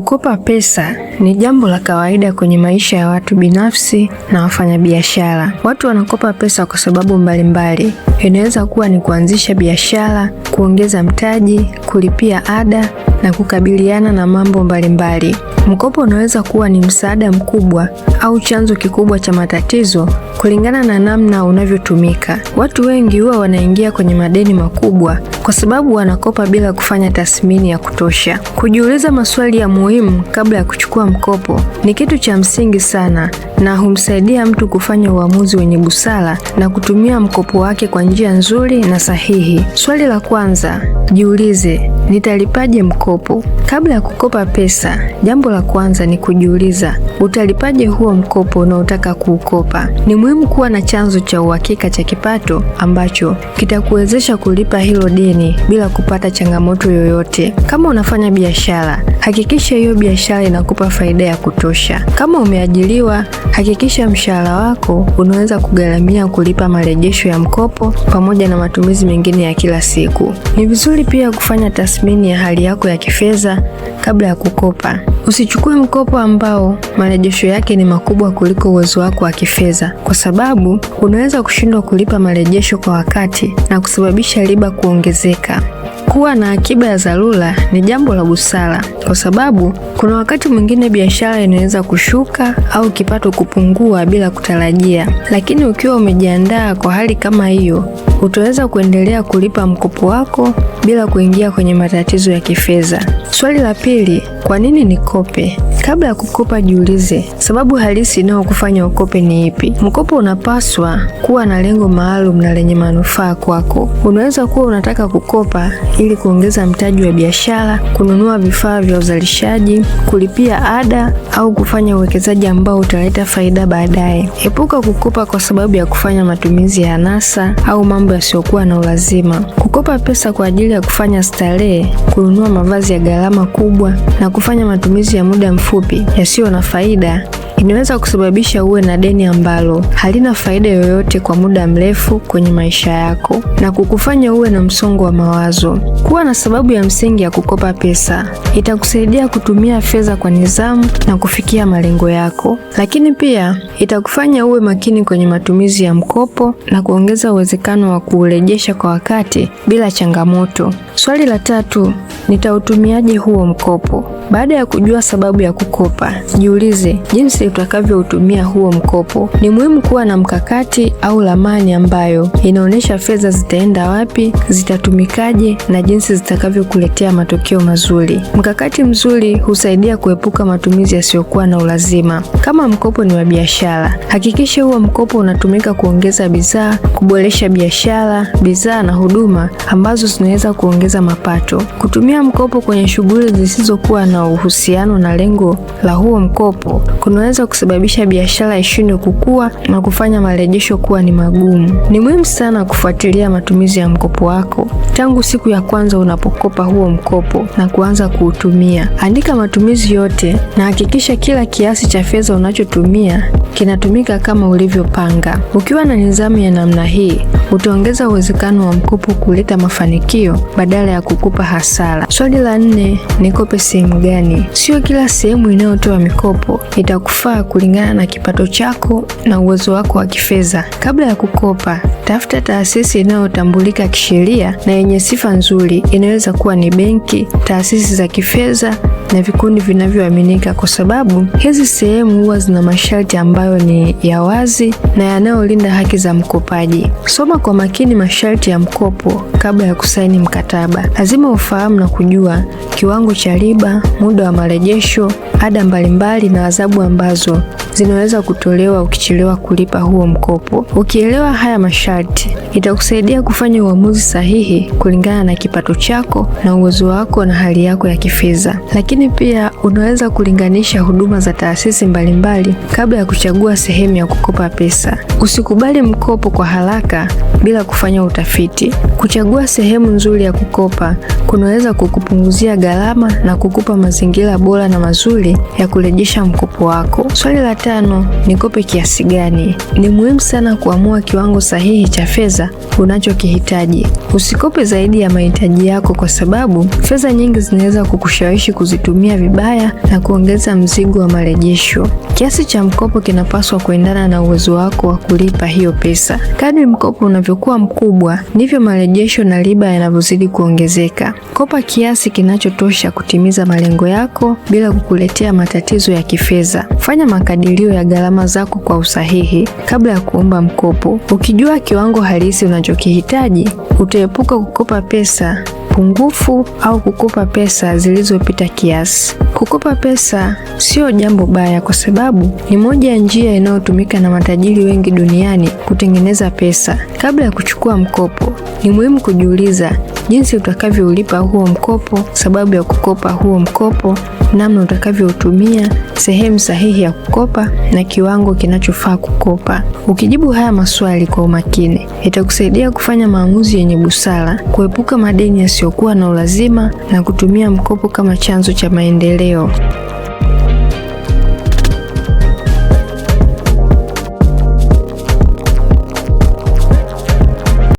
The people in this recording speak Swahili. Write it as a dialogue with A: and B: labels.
A: Kukopa pesa ni jambo la kawaida kwenye maisha ya watu binafsi na wafanyabiashara. Watu wanakopa pesa kwa sababu mbalimbali. Inaweza kuwa ni kuanzisha biashara, kuongeza mtaji, kulipia ada na kukabiliana na mambo mbalimbali. Mkopo unaweza kuwa ni msaada mkubwa au chanzo kikubwa cha matatizo kulingana na namna unavyotumika. Watu wengi huwa wanaingia kwenye madeni makubwa kwa sababu wanakopa bila kufanya tathmini ya kutosha. Kujiuliza maswali ya muhimu kabla ya kuchukua mkopo ni kitu cha msingi sana na humsaidia mtu kufanya uamuzi wenye busara na kutumia mkopo wake kwa njia nzuri na sahihi. Swali la kwanza, jiulize, nitalipaje mkopo? Kabla ya kukopa pesa, jambo la kwanza ni kujiuliza, utalipaje huo mkopo unaotaka kuukopa? Ni muhimu kuwa na chanzo cha uhakika cha kipato ambacho kitakuwezesha kulipa hilo deni bila kupata changamoto yoyote. Kama unafanya biashara, hakikisha hiyo biashara inakupa faida ya kutosha. Kama umeajiriwa, hakikisha mshahara wako unaweza kugharamia kulipa marejesho ya mkopo pamoja na matumizi mengine ya kila siku. Ni vizuri pia kufanya tathmini ya hali yako ya kifedha kabla ya kukopa. Usichukue mkopo ambao marejesho yake ni makubwa kuliko uwezo wako wa kifedha, kwa sababu unaweza kushindwa kulipa marejesho kwa wakati na kusababisha riba kuongezeka. Kuwa na akiba ya dharura ni jambo la busara, kwa sababu kuna wakati mwingine biashara inaweza kushuka au kipato kupungua bila kutarajia. Lakini ukiwa umejiandaa kwa hali kama hiyo, utaweza kuendelea kulipa mkopo wako bila kuingia kwenye matatizo ya kifedha. Swali la pili, kwa nini nikope? Kabla ya kukopa, jiulize, sababu halisi inayokufanya ukope ni ipi? Mkopo unapaswa kuwa na lengo maalum na lenye manufaa kwako. Unaweza kuwa unataka kukopa ili kuongeza mtaji wa biashara, kununua vifaa vya uzalishaji, kulipia ada au kufanya uwekezaji ambao utaleta faida baadaye. Epuka kukopa kwa sababu ya kufanya matumizi ya anasa au mambo yasiyokuwa na ulazima. Kukopa pesa kwa ajili ya kufanya starehe, kununua mavazi ya gharama kubwa na kufanya matumizi ya muda mfupi yasiyo na faida inaweza kusababisha uwe na deni ambalo halina faida yoyote kwa muda mrefu kwenye maisha yako na kukufanya uwe na msongo wa mawazo. Kuwa na sababu ya msingi ya kukopa pesa itakusaidia kutumia fedha kwa nidhamu na kufikia malengo yako, lakini pia itakufanya uwe makini kwenye matumizi ya mkopo na kuongeza uwezekano wa kuurejesha kwa wakati bila changamoto. Swali la tatu, nitautumiaje huo mkopo? Baada ya kujua sababu ya kukopa, jiulize jinsi utakavyoutumia huo mkopo. Ni muhimu kuwa na mkakati au ramani ambayo inaonyesha fedha zitaenda wapi, zitatumikaje na jinsi zitakavyokuletea matokeo mazuri. Mkakati mzuri husaidia kuepuka matumizi yasiyokuwa na ulazima. Kama mkopo ni wa biashara, hakikisha huo mkopo unatumika kuongeza bidhaa, kuboresha biashara, bidhaa na huduma ambazo zinaweza kuongeza mapato. Kutumia mkopo kwenye shughuli zisizokuwa na uhusiano na lengo la huo mkopo kunaweza kusababisha biashara ishindwe kukua na kufanya marejesho kuwa ni magumu. Ni muhimu sana kufuatilia matumizi ya mkopo wako tangu siku ya kwanza unapokopa huo mkopo na kuanza kuutumia. Andika matumizi yote na hakikisha kila kiasi cha fedha unachotumia kinatumika kama ulivyopanga. Ukiwa na nidhamu ya namna hii, utaongeza uwezekano wa mkopo kuleta mafanikio badala ya kukupa hasara. Swali la 4, nikope sehemu gani? Sio kila sehemu inayotoa mikopo itakufaa kulingana na kipato chako na uwezo wako wa kifedha. Kabla ya kukopa, tafuta taasisi inayotambulika kisheria na yenye sifa nzuri. Inaweza kuwa ni benki, taasisi za kifedha na vikundi vinavyoaminika, kwa sababu hizi sehemu huwa zina masharti ambayo ni ya wazi na yanayolinda haki za mkopaji. Soma kwa makini masharti ya mkopo kabla ya kusaini mkataba. Lazima ufahamu na kujua kiwango cha riba, muda wa marejesho, ada mbalimbali na adhabu ambazo zinaweza kutolewa ukichelewa kulipa huo mkopo. Ukielewa haya masharti, itakusaidia kufanya uamuzi sahihi kulingana na kipato chako na uwezo wako na hali yako ya kifedha. Lakini pia unaweza kulinganisha huduma za taasisi mbalimbali kabla ya kuchagua sehemu ya kukopa pesa. Usikubali mkopo kwa haraka bila kufanya utafiti. Kuchagua sehemu nzuri ya kukopa kunaweza kukupunguzia gharama na kukupa mazingira bora na mazuri ya kurejesha mkopo wako. Swali la 5, nikope kiasi gani? Ni muhimu sana kuamua kiwango sahihi cha fedha unachokihitaji. Usikope zaidi ya mahitaji yako, kwa sababu fedha nyingi zinaweza kukushawishi kuzitumia vibaya na kuongeza mzigo wa marejesho. Kiasi cha mkopo kinapaswa kuendana na uwezo wako wa kulipa hiyo pesa. Kadri mkopo unavyokuwa mkubwa, ndivyo marejesho na riba yanavyozidi kuongezeka. Kopa kiasi kinachotosha kutimiza malengo yako bila kukuletea matatizo ya kifedha. Fanya makadirio ya gharama zako kwa usahihi kabla ya kuomba mkopo. Ukijua kiwango halisi unachokihitaji, utaepuka kukopa pesa pungufu au kukopa pesa zilizopita kiasi. Kukopa pesa sio jambo baya, kwa sababu ni moja ya njia inayotumika na matajiri wengi duniani kutengeneza pesa. Kabla ya kuchukua mkopo, ni muhimu kujiuliza jinsi utakavyoulipa huo mkopo, sababu ya kukopa huo mkopo, namna utakavyotumia, sehemu sahihi ya kukopa na kiwango kinachofaa kukopa. Ukijibu haya maswali kwa umakini, itakusaidia kufanya maamuzi yenye busara, kuepuka madeni yasiyokuwa na ulazima na kutumia mkopo kama chanzo cha maendeleo.